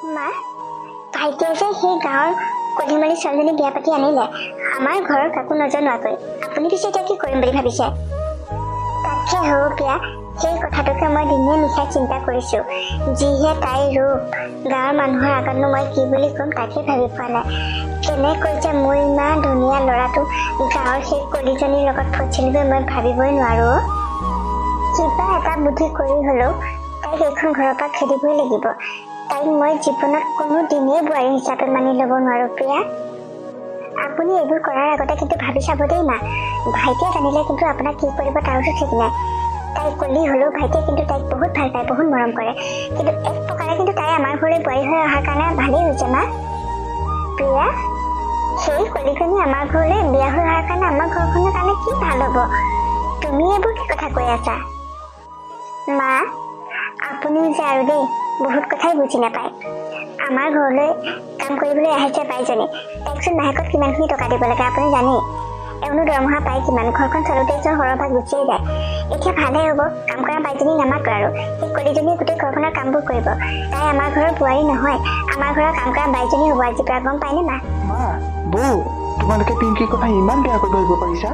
মা ভাইটিয়ে যে সেই গাঁৱৰ কলিমাৰী ছোৱালীজনী বিয়া পাতি আনিলে আমাৰ ঘৰৰ কাকো নজনোৱাকৈ আপুনি পিছে এতিয়া কি কৰিম বুলি ভাবিছে? তাকে হ'ব বিয়া সেই কথাটোকে মই দিনে নিশাই চিন্তা কৰিছো। যিহে তাইৰ ৰূপ গাঁৱৰ মানুহৰ আগতনো মই কি বুলি ক'ম তাকে ভাবি পোৱা নাই। কেনেকৈ যে মোৰ ইমান ধুনীয়া ল'ৰাটো গাঁৱৰ সেই কলিজনীৰ লগত ফচিলগৈ মই ভাবিবই নোৱাৰো। কিবা এটা বুদ্ধি কৰি হ'লেও তাইক এইখন ঘৰৰ পৰা খেদিবই লাগিব। তাইক মই জীৱনত কোনো দিনেই বোৱাৰী হিচাপে মানি ল'ব নোৱাৰো প্ৰিয়া। আপুনি এইবোৰ কৰাৰ আগতে কিন্তু ভাবি চাব দেই মা। ভাইটিয়ে জানিলে কিন্তু আপোনাক কি কৰিব তাৰোতো ঠিক নাই। তাই কলি হ'লেও ভাইটিয়ে কিন্তু তাইক বহুত ভাল পায়, বহুত মৰম কৰে। কিন্তু এক প্ৰকাৰে কিন্তু তাই আমাৰ ঘৰলৈ বোৱাৰী হৈ অহাৰ কাৰণে ভালেই হৈছে মা। প্ৰিয়া সেই কলিজনী আমাৰ ঘৰলৈ বিয়া হৈ অহাৰ কাৰণে আমাৰ ঘৰখনৰ কাৰণে কি ভাল হ'ব? তুমি এইবোৰ কি কথা কৈ আছা? মা আপুনি যে আৰু দেই বহুত কথাই বুজি নাপায়। আমাৰ ঘৰলৈ কাম কৰিবলৈ আহিছে বাইজনী, তাইকচোন মাহেকত কিমানখিনি টকা দিব লাগে আপুনি জানেই। এওঁনো দৰমহা পায় কিমান, ঘৰখন চলোতেই চোন সৰহভাগ গুচিয়ে যায়। এতিয়া ভালহে হ'ব কাম কৰা বাইজনী নামাতো আৰু সেই কলিজনীয়ে গোটেই ঘৰখনৰ কামবোৰ কৰিব। তাই আমাৰ ঘৰৰ বোৱাৰী নহয়, আমাৰ ঘৰৰ কাম কৰা বাইজনী হ'ব আজিৰ পৰা, গম পায়নে মা? মা বৌ তোমালোকে পিংকিৰ কথা ইমান বেয়াকৈ ভাবিব পাৰিছা?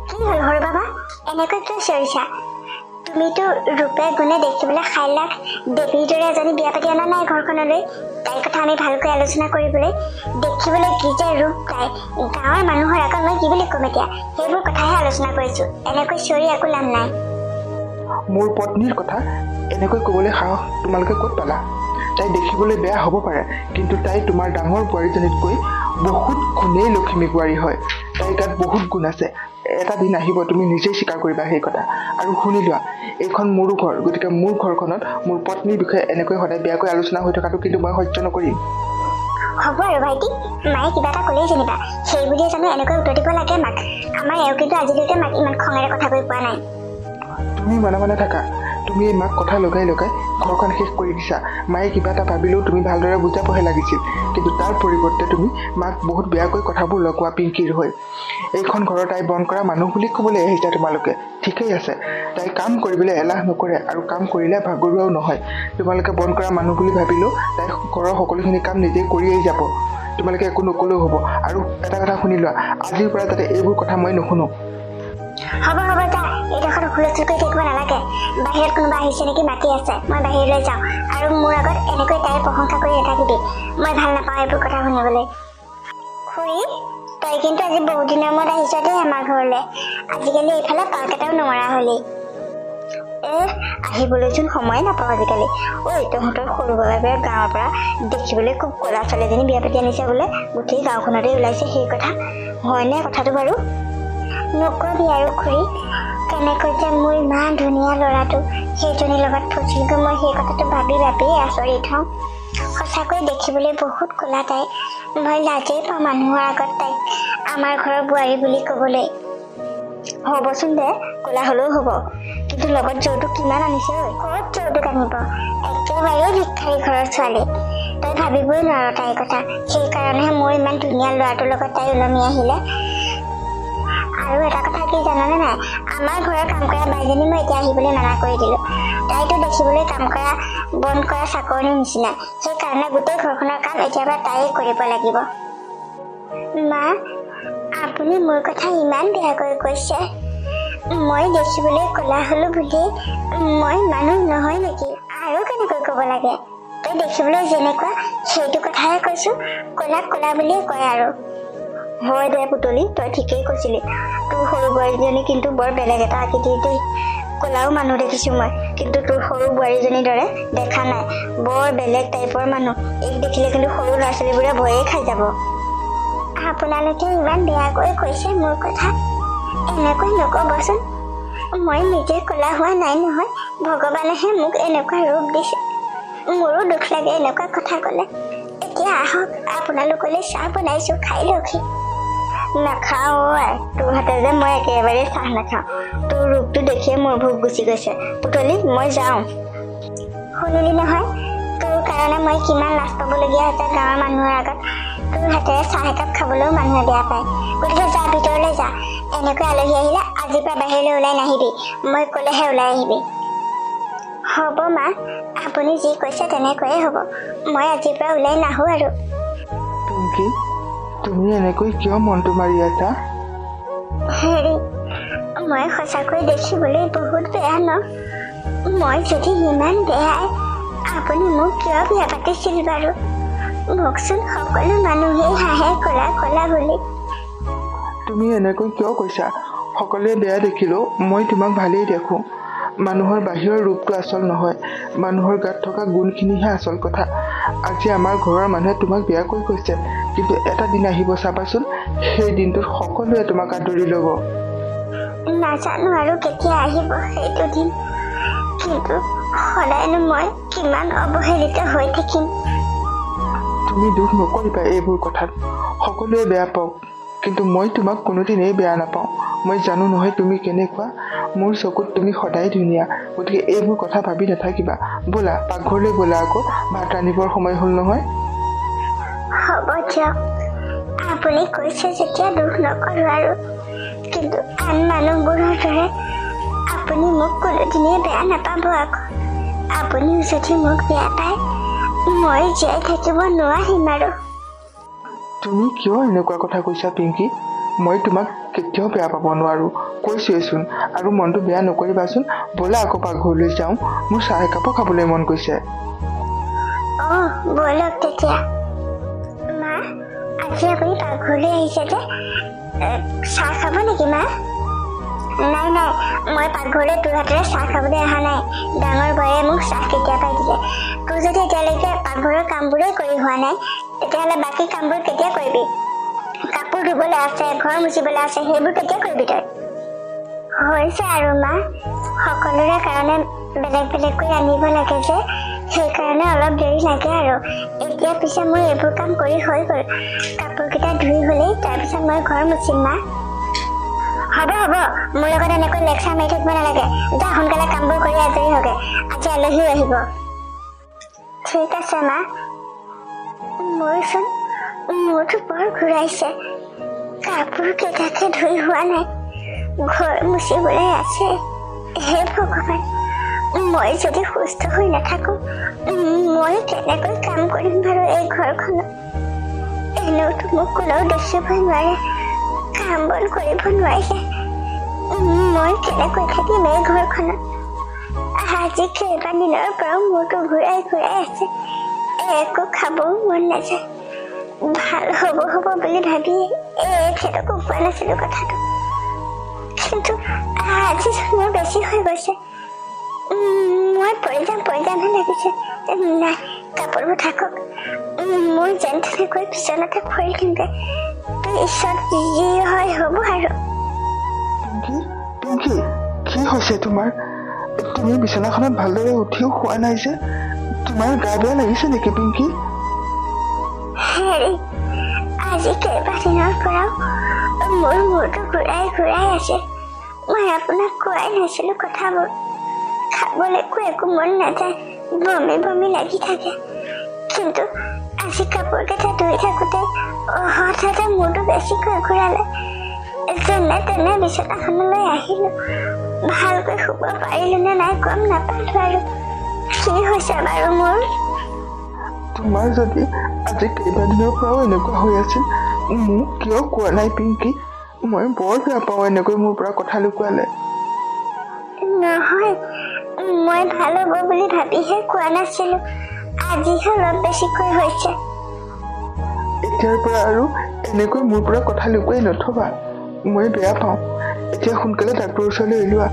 কি হ'ল সৰু বাবা এনেকৈ কিয় চিঞৰিছা? তুমিতো ৰূপে গুণে দেখিবলৈ 6 লাখ দেৱীৰ দৰে এজনী বিয়া পাতি অনা নাই ঘৰখনলৈ। তাইৰ কথা আমি ভালকৈ আলোচনা কৰিবলৈ, দেখিবলৈ কি যে ৰূপ তাই, গাঁৱৰ মানুহৰ আগত মই কি বুলি ক'ম এতিয়া? সেইবোৰ কথাহে আলোচনা কৰিছো, এনেকৈ চিঞৰি একো লাভ নাই। মোৰ পত্নীৰ কথা এনেকৈ ক'বলৈ সাহস তোমালোকে ক'ত পালা? তাই দেখিবলৈ বেয়া হ'ব পাৰে, কিন্তু তাই তোমাৰ ডাঙৰ বোৱাৰীজনীতকৈ বহুত গুণেই লখিমী বোৱাৰী হয়। তাইৰ গাত বহুত গুণ আছে। এটা দিন আহিব তুমি নিজেই স্বীকাৰ কৰিবা সেই কথা। আৰু শুনি লোৱা, এইখন মোৰো ঘৰ, গতিকে মোৰ ঘৰখনত মোৰ পত্নীৰ বিষয়ে এনেকৈ সদায় বেয়াকৈ আলোচনা হৈ থকাটো কিন্তু মই সহ্য নকৰিম। হ'ব আৰু ভাইটি, মায়ে কিবা এটা ক'লেই যেনিবা সেই বুলিয়ে জানো এনেকৈ উত্তৰ দিব লাগে মাক? আমাৰ এওঁ কিন্তু আজিলৈকে মাক ইমান খঙেৰে কথা কৈ পোৱা নাই। তুমি মনে মনে থাকা। তুমি মাক কথা লগাই লগাই ঘৰখন শেষ কৰি দিছা। মায়ে কিবা এটা ভাবিলেও তুমি ভালদৰে বুজাবহে লাগিছিল, কিন্তু তাৰ পৰিৱৰ্তে তুমি মাক বহুত বেয়াকৈ কথাবোৰ লগোৱা পিংকিৰ হৈ। এইখন ঘৰৰ তাই বন্ধ কৰা মানুহ বুলি ক'বলৈ আহিছা তোমালোকে, ঠিকেই আছে। তাই কাম কৰিবলৈ এলাহ নকৰে আৰু কাম কৰিলে ভাগৰুৱাও নহয়। তোমালোকে বন্ধ কৰা মানুহ বুলি ভাবিলেও তাই ঘৰৰ সকলোখিনি কাম নিজেই কৰিয়েই যাব। তোমালোকে একো নকলেও হ'ব। আৰু এটা কথা শুনি লোৱা, আজিৰ পৰা যাতে এইবোৰ কথা মই নুশুনো। হ'ব হ'ব যা, এইডোখৰত হুলস্থুল কৰি থাকিব নালাগে। বাহিৰত কোনোবা আহিছে নেকি মাতি আছে, মই বাহিৰলৈ যাওঁ। আৰু মোৰ আগত এনেকৈ তাইৰ প্ৰশংসা কৰি নাথাকিবি, মই ভাল নাপাওঁ এইবোৰ কথা শুনিবলৈ। খুৰী তই কিন্তু আজি বহুত দিনৰ মূৰত আহিছ দেই আমাৰ ঘৰলৈ। আজিকালি এইফালে পাক এটাও নমৰা হলি। আহিবলৈচোন সময়ে নাপাওঁ আজিকালি। ঐ তহঁতৰ সৰু বাবাই গাঁৱৰ পৰা দেখিবলৈ খুব ক'লা ছোৱালীজনী বিয়া পাতি আনিছে বোলে, গোটেই গাঁওখনতে ওলাইছে সেই কথা, হয়নে কথাটো বাৰু? নকবি আৰু খুৰী, কেনেকৈ যে মোৰ ইমান ধুনীয়া ল'ৰাটো সেইজনীৰ লগত ফচিলগৈ, মই সেই কথাটো ভাবি ভাবিয়ে আচৰিত হওঁ। সঁচাকৈ দেখিবলৈ বহুত ক'লা তাই, মই লাজেই পাওঁ মানুহৰ আগত তাইক আমাৰ ঘৰৰ বোৱাৰী বুলি ক'বলৈ। হ'বচোন দে, ক'লা হ'লেও হ'ব, কিন্তু লগত যৌতুক কিমান আনিছে ঐ? ক'ত যৌতুক আনিব, একেবাৰে ভিক্ষাৰী ঘৰৰ ছোৱালী। তই ভাবিবই নোৱাৰ তাইৰ কথা। সেইকাৰণেহে মোৰ ইমান ধুনীয়া ল'ৰাটোৰ লগত তাই ওলমি আহিলে। আৰু এটা কথা কি জানানে নাই, আমাৰ ঘৰৰ কাম কৰা বাইজনী মই এতিয়া আহিবলৈ মানা কৰি দিলোঁ। তাইতো দেখিবলৈ কাম কৰা বন্ধ কৰা চাকৰিৰ নিচিনা, সেইকাৰণে গোটেই ঘৰখনৰ কাম এতিয়াৰ পৰা তাইয়ে কৰিব লাগিব। মা আপুনি মোৰ কথা ইমান বেয়াকৈ কৈছে? মই দেখিবলৈ ক'লা হ'লো বুলি মই মানুহ নহয় নেকি? আৰু কেনেকৈ ক'ব লাগে? তই দেখিবলৈ যেনেকুৱা সেইটো কথাহে কৈছোঁ, ক'লাক ক'লা বুলিয়ে কয় আৰু। হয় দে পুতলি, তই ঠিকেই কৈছিলি। তোৰ সৰু বোৱাৰীজনী কিন্তু বৰ বেলেগ এটা আকৃতিৰ দেই। ক'লাও মানুহ দেখিছোঁ মই, কিন্তু তোৰ সৰু বোৱাৰীজনীৰ দৰে দেখা নাই। বৰ বেলেগ টাইপৰ মানুহ। এইক দেখিলে কিন্তু সৰু ল'ৰা ছোৱালীবোৰে ভয়ে খাই যাব। আপোনালোকে ইমান বেয়াকৈ কৈছে মোৰ কথা, এনেকৈ নক'বচোন। মই নিজে ক'লা হোৱা নাই নহয়, ভগৱানেহে মোক এনেকুৱা ৰূপ দিছে। মোৰো দুখ লাগে এনেকুৱা কথা ক'লে। এতিয়া আহক, আপোনালোকলৈ চাহ বনাইছোঁ, খাই লওকহি। নাখাওঁ আই, তোৰ হাতে যে মই একেবাৰে চাহ নাখাওঁ। তোৰ ৰূপটো দেখিয়ে মোৰ ভোক গুচি গৈছে। পুতলি মই যাওঁ। শুনিলি নহয়, তোৰ কাৰণে মই কিমান লাজ পাবলগীয়া হৈছে গাঁৱৰ মানুহৰ আগত। তোৰ হাতেৰে চাহ একাপ খাবলৈও মানুহে বেয়া পায়। গতিকে যা, ভিতৰলৈ যা। এনেকৈ আলহী আহিলে আজিৰ পৰা বাহিৰলৈ ওলাই নাহিবি, মই ক'লেহে ওলাই আহিবি। হ'ব মা, আপুনি যি কৈছে তেনেকৈয়ে হ'ব। মই আজিৰ পৰা ওলাই নাহোঁ আৰু। পিংকি, তুমি এনেকৈ কিয় মনটো মাৰি আছা? হেৰি, মই সঁচাকৈ দেখিবলৈ বহুত বেয়া ন? মই যদি ইমান বেয়াই, আপুনি মোক কিয় বিয়া পাতিছিল বাৰু? মোকচোন সকলো মানুহেই হাঁহে ক'লা ক'লা বুলি। তুমি এনেকৈ কিয় কৈছা? সকলোৱে বেয়া দেখিলেও মই তোমাক ভালেই দেখোঁ। মানুহৰ বাহিৰৰ ৰূপটো আচল নহয়, মানুহৰ গাত থকা গুণখিনিহে আচল কথা। আজি আমাৰ ঘৰৰ মানুহে তোমাক বেয়াকৈ কৈছে, কিন্তু এটা দিন আহিব চাবাচোন, সেই দিনটোত সকলোৱে তোমাক আদৰি ল'ব। নাজানো আৰু কেতিয়া আহিব সেইটো দিন, কিন্তু সদায়নো মই কিমান অৱহেলিত হৈ থাকিম। তুমি দুখ নকৰিবা এইবোৰ কথাত। সকলোৱে বেয়া পাওক, কিন্তু মই তোমাক কোনোদিনেই বেয়া নাপাওঁ। মই জানো নহয় তুমি কেনেকুৱা। মোৰ চকুত তুমি সদায় ধুনীয়া, গতিকে এইবোৰ কথা ভাবি নাথাকিবা। ব'লা পাকঘৰলৈ ব'লা, আকৌ ভাত ৰান্ধিবৰ সময় হ'ল নহয়। হ'ব দিয়ক, আপুনি কৈছে যেতিয়া দুখ নকৰোঁ আৰু। কিন্তু আন মানুহবোৰৰ দৰে আপুনি মোক কোনোদিনেই বেয়া নাপাব আকৌ। আপুনিও যদি মোক বেয়া পায়, মই জীয়াই থাকিব নোৱাৰিম আৰু। তুমি কিয় এনেকুৱা কথা কৈছা পিংকি? মই তোমাক কেতিয়াও বেয়া পাব নোৱাৰোঁ, কৈছোৱেচোন। আৰু মনটো বেয়া নকৰিবাচোন। ব'লা আকৌ পাকঘৰলৈ যাওঁ, মোৰ চাহ একাপো খাবলৈ মন গৈছে। অঁ ব'লক তেতিয়া। মা, আজি আপুনি পাকঘৰলৈ আহিছে যে, চাহ খাব নেকি মা? নাই নাই, মই পাকঘৰলৈ তোৰ হাতেৰে চাহ খাবলৈ অহা নাই। ডাঙৰ বৰে মোক চাহ কেতিয়াবাই দিলে। তোৰ যদি এতিয়ালৈকে পাকঘৰৰ কামবোৰেই কৰি হোৱা নাই, তেতিয়াহ'লে বাকী কামবোৰ কেতিয়া কৰিবি? কাপোৰ ধুবলৈ আছে, ঘৰ মুচিবলৈ আছে, সেইবোৰ কেতিয়া কৰিবি তই? হৈছে আৰু মা, সকলোৰে কাৰণে বেলেগ বেলেগকৈ ৰান্ধিব লাগে যে, সেইকাৰণে অলপ দেৰি লাগে আৰু। এতিয়া পিছে মোৰ এইবোৰ কাম কৰি হৈ গ'ল। কাপোৰকেইটা ধুই হ'লেই তাৰপিছত মই ঘৰ মুচিম মা। হ'ব হ'ব, মোৰ লগত এনেকৈ লেকচাৰ মাৰি থাকিব নালাগে। যা সোনকালে কামবোৰ কৰি আজৰি হগে, আজি আলহীও আহিব। ঠিক আছে মা। মোৰতো বৰ ঘূৰাইছে। কাপোৰ কেইটাকে ধুই হোৱা নাই, ঘৰ মুচিবলৈ আছে। হে ভগৱান, মই যদি সুস্থ হৈ নাথাকো, মই কেনেকৈ কাম কৰিম বাৰু এই ঘৰখনত? এনেওতো মোক কোনেও দেখিব নোৱাৰে, কাম বন কৰিব নোৱাৰিলে মই কেনেকৈ থাকিম এই ঘৰখনত? আজি কেইবাদিনৰ পৰাও মোৰতো ঘূৰাই ঘূৰাই আছে, একো খাবও মন নাযায়। ভাল হ'ব হ'ব বুলি ভাবি এখেতকো কোৱা নাছিলো কথাটো, কিন্তু আজি মোৰ বেছি হৈ গৈছে। মই পৰি যামহে লাগিছে। নাই, কাপোৰবোৰ থাকক, মোৰ যেন তেনেকৈ বিচনাতে পৰি দিমগে। পিছত যি হয় হ'ব আৰু। পিংকি, কি হৈছে তোমাৰ? তুমি বিচনাখনত ভালদৰে উঠিও শোৱা নাই যে, তোমাৰ গা বেয়া লাগিছে নেকি পিংকি? হেৰি, আজি কেইবাদিনৰ পৰাও মোৰ মূৰটো ঘূৰাই ঘূৰাই আছে। মই আপোনাক কোৱাই নাছিলো কথাবোৰ। খাবলৈকো একো মন নাযায়, বমি বমি লাগি থাকে। কিন্তু আজি কাপোৰকেইটা ধুই থাকোঁতে হঠাতে মূৰটো বেছিকৈ ঘূৰালে। যেনে তেনে বিচনাখনলৈ আহিলো। ভালকৈ শুব পাৰিলো নে নাই গম নাপালো আৰু। কি হৈছে বাৰু মোৰ? তোমাৰ যদি আজি কেইবাদিনৰ পৰাও এনেকুৱা হৈ আছিল, মোক কিয় কোৱা নাই পিংকি? মই বৰ বেয়া পাওঁ এনেকৈ মোৰ পৰা কথা লুকুৱালে। নহয়, মই ভাল হ'ব বুলি ভাবিহে কোৱা নাছিলো। আজিহে অলপ বেছিকৈ হৈছে। এতিয়াৰ পৰা আৰু এনেকৈ মোৰ পৰা কথা লুকুৱাই নথবা, মই বেয়া পাওঁ। এতিয়া সোনকালে ডাক্তৰৰ ওচৰলৈ ওলোৱা,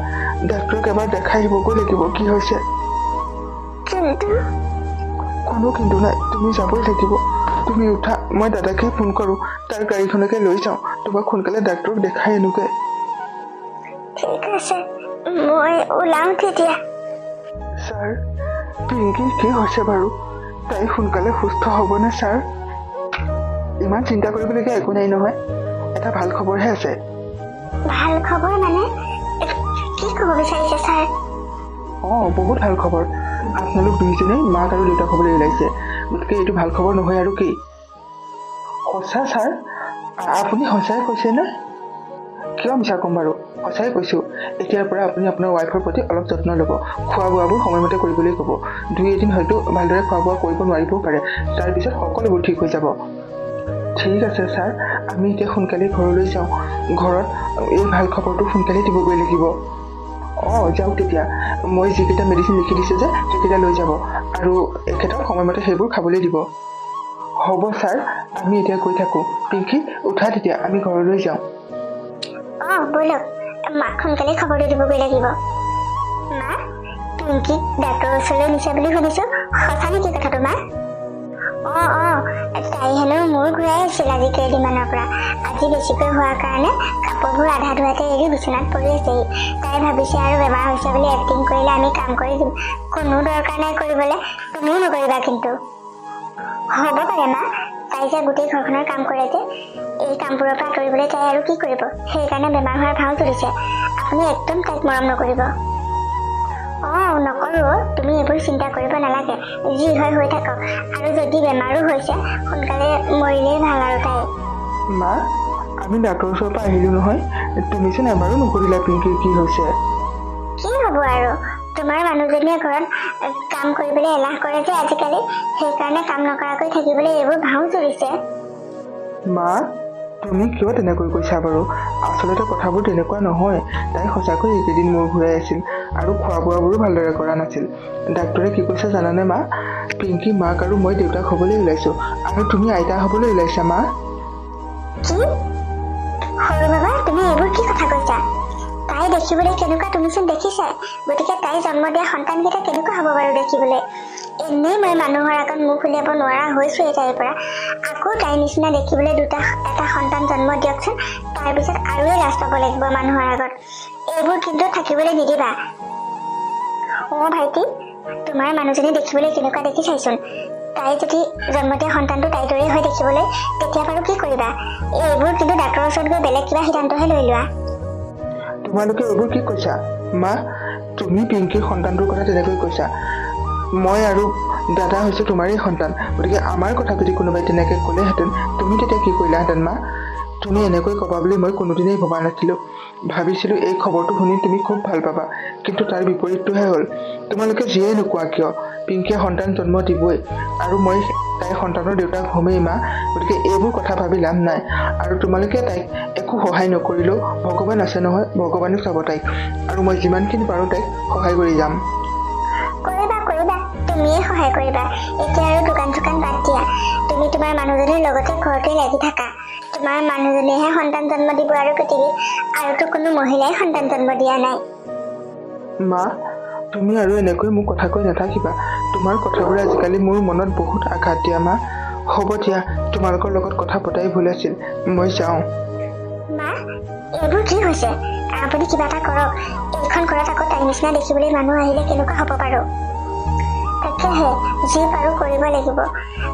ডাক্তৰক এবাৰ দেখাই আহিবগৈ লাগিব কি হৈছে। কিন্তু কোনো কিন্তু নাই, তুমি যাবই লাগিব। তুমি উঠা, মই দাদাকে ফোন কৰোঁ, তাৰ গাড়ীখনকে লৈ যাওঁ, তোমাক সোনকালে ডাক্তৰক দেখাই আনোগৈ। ঠিক আছে, মই ওলাওঁ তেতিয়া। ছাৰ, পিংকিৰ কি হৈছে বাৰু? তাই সোনকালে সুস্থ হ'বনে ছাৰ? ইমান চিন্তা কৰিবলগীয়া একো নাই নহয়, এটা ভাল খবৰহে আছে। ভাল খবৰ মানে? কি ক'ব বিচাৰিছে ছাৰ? বহুত ভাল খবৰ। আপোনালোক দুইজনেই মাক আৰু দেউতাক হ'বলৈ ওলাইছে, গতিকে এইটো ভাল খবৰ নহয় আৰু কি? সঁচা ছাৰ? আপুনি সঁচাই কৈছেনে? কিয় মিছা ক'ম বাৰু, সঁচাই কৈছোঁ। এতিয়াৰ পৰা আপুনি আপোনাৰ ৱাইফৰ প্ৰতি অলপ যত্ন ল'ব, খোৱা বোৱাবোৰ সময়মতে কৰিবলৈ ক'ব। 2-এদিন হয়তো ভালদৰে খোৱা বোৱা কৰিব নোৱাৰিবও পাৰে, তাৰপিছত সকলোবোৰ ঠিক হৈ যাব। ঠিক আছে ছাৰ, আমি এতিয়া সোনকালে ঘৰলৈ যাওঁ। ঘৰত এই ভাল খবৰটো সোনকালে দিবগৈ লাগিব। যাওক তেতিয়া। মই যিকেইটা মেডিচিন লিখি দিছোঁ যে সেইকেইটা লৈ যাব আৰু এখেতক সময়মতে সেইবোৰ খাবলৈ দিব। হ'ব ছাৰ, আমি এতিয়া গৈ থাকোঁ। পিংকি, উঠা তেতিয়া, আমি ঘৰলৈ যাওঁ। ব'লক, মাক সোনকালে খবৰটো দিবগৈ লাগিব। মা, পিংকিক ডাক্তৰৰ ওচৰলৈ নিছে বুলি শুনিছোঁ, সঁচা নেকি কথাটো মা? তাই হেনো মূৰ ঘূৰাই আছিল আজি কেইদিনমানৰ পৰা। আজি বেছিকৈ হোৱাৰ কাৰণে কাপোৰবোৰ আধা ধোৱাতে এৰি বিচনাত পৰি আছেহি। তাই ভাবিছে আৰু বেমাৰ হৈছে বুলি এক্টিং কৰিলে আমি কাম কৰি দিম। কোনো দৰকাৰ নাই কৰিবলৈ, তুমিও নকৰিবা কিন্তু। হ'ব পাৰে মা, তাই যে গোটেই ঘৰখনৰ কাম কৰে যে, এই কামবোৰৰ পৰা আঁতৰিবলৈ তাই আৰু কি কৰিব, সেইকাৰণে বেমাৰ হোৱাৰ ভাও তুলিছে। আপুনি একদম তাইক মৰম নকৰিব। নকৰোঁ, তুমি এইবোৰ চিন্তা কৰিব নালাগে, যি হয় হৈ থাকক। আৰু যদি বেমাৰো হৈছে সোনকালে মৰিলেই ভাল আৰু তাই। মা, আমি ডাক্তৰৰ ওচৰৰ পৰা আহিলোঁ নহয়, তুমিচোন এবাৰো নুসুধিলা পিংকিৰ কি হৈছে। কি হ'ব আৰু, তোমাৰ মানুহজনীয়ে ঘৰত কাম কৰিবলৈ এলাহ কৰে যে আজিকালি, সেইকাৰণে কাম নকৰাকৈ থাকিবলৈ এইবোৰ ভাও তুলিছে। মা, তুমি কিয় তেনেকৈ কৈছা বাৰু? আচলতে কথাবোৰ তেনেকুৱা নহয়। তাই সঁচাকৈ এইকেইদিন মূৰ ঘূৰাই আছিল আৰু খোৱা বোৱাবোৰো ভালদৰে কৰা নাছিল। ডাক্তৰে কি কৈছে জানানে মা? পিংকি মাক আৰু মই দেউতাক হ'বলৈ ওলাইছোঁ আৰু তুমি আইতা হ'বলৈ ওলাইছা। মা, কি সৰু বাবা, তুমি এইবোৰ কি কথা কৈছা? তাই দেখিবলৈ কেনেকুৱা তুমিচোন দেখিছাই, গতিকে তাই জন্ম দিয়া সন্তানকেইটা কেনেকুৱা হ'ব বাৰু দেখিবলৈ? এনেই মই মানুহৰ আগত মুখ উলিয়াব নোৱাৰা হৈছোঁৱেই তাইৰ পৰা, আকৌ তাইৰ নিচিনা দেখিবলৈ এটা সন্তান জন্ম দিয়কচোন, তাৰপিছত আৰুৱে লাজ পাব লাগিব মানুহৰ আগত। এইবোৰ কিন্তু থাকিবলৈ নিদিবা। ভাইটি, তোমাৰ মানুহজনী দেখিবলৈ কেনেকুৱা দেখিছাইচোন। তাই যদি জন্ম দিয়া সন্তানটো তাইৰ দৰেই হৈ দেখিবলৈ, তেতিয়া বাৰু কি কৰিবা? এইবোৰ কিন্তু ডাক্তৰৰ ওচৰত গৈ বেলেগ কিবা সিদ্ধান্তহে লৈ লোৱা। তোমালোকে এইবোৰ কি কৈছা? মা, তুমি পিংকিৰ সন্তানটোৰ কথা তেনেকৈ কৈছা। মই আৰু দাদা হৈছে তোমাৰেই সন্তান, গতিকে আমাৰ কথা যদি কোনোবাই তেনেকৈ ক'লেহেঁতেন তুমি তেতিয়া কি কৰিলাহেঁতেন? মা, তুমি এনেকৈ ক'বা বুলি মই কোনোদিনেই ভবা নাছিলোঁ। ভাবিছিলোঁ এই খবৰটো শুনি তুমি খুব ভাল পাবা, কিন্তু তাৰ বিপৰীতটোহে হ'ল। তোমালোকে যিয়েই নোকোৱা কিয়, পিংকিয়ে সন্তান জন্ম দিবই আৰু মই তাইৰ সন্তানৰ দেউতাক হ'মেই। মা, গতিকে এইবোৰ কথা ভাবি লাভ নাই। আৰু তোমালোকে তাইক একো সহায় নকৰিলেও ভগৱান আছে নহয়, ভগৱানে চাব তাইক, আৰু মই যিমানখিনি পাৰোঁ তাইক সহায় কৰি যাম। কৰিবা, তুমিয়ে সহায় কৰিবা। এতিয়া আৰু দোকান চোকান বাদ দিয়া, তুমি তোমাৰ মানুহজনীৰ লগতে ঘৰতে লাগি থাকা। তোমাৰ মানুহজনীয়েহে সন্তান জন্ম দিব আৰু পৃথিৱীত আৰুতো কোনো মহিলাই সন্তান জন্ম দিয়া নাই। মা, তুমি আৰু এনেকৈ মোক কথা কৈ নাথাকিবা। তোমাৰ কথাবোৰে আজিকালি মোৰ মনত বহুত আঘাত দিয়া। মা, হ'ব দিয়া, তোমালোকৰ লগত কথা পতাই ভুল আছিল, মই যাওঁ। মা, এইবোৰ কি হৈছে? আপুনি কিবা এটা কৰক। এইখন ঘৰত আকৌ তাইৰ নিচিনা দেখিবলৈ মানুহ আহিলে কেনেকুৱা হ'ব বাৰু? তাকেহে, যি পাৰোঁ কৰিব লাগিব।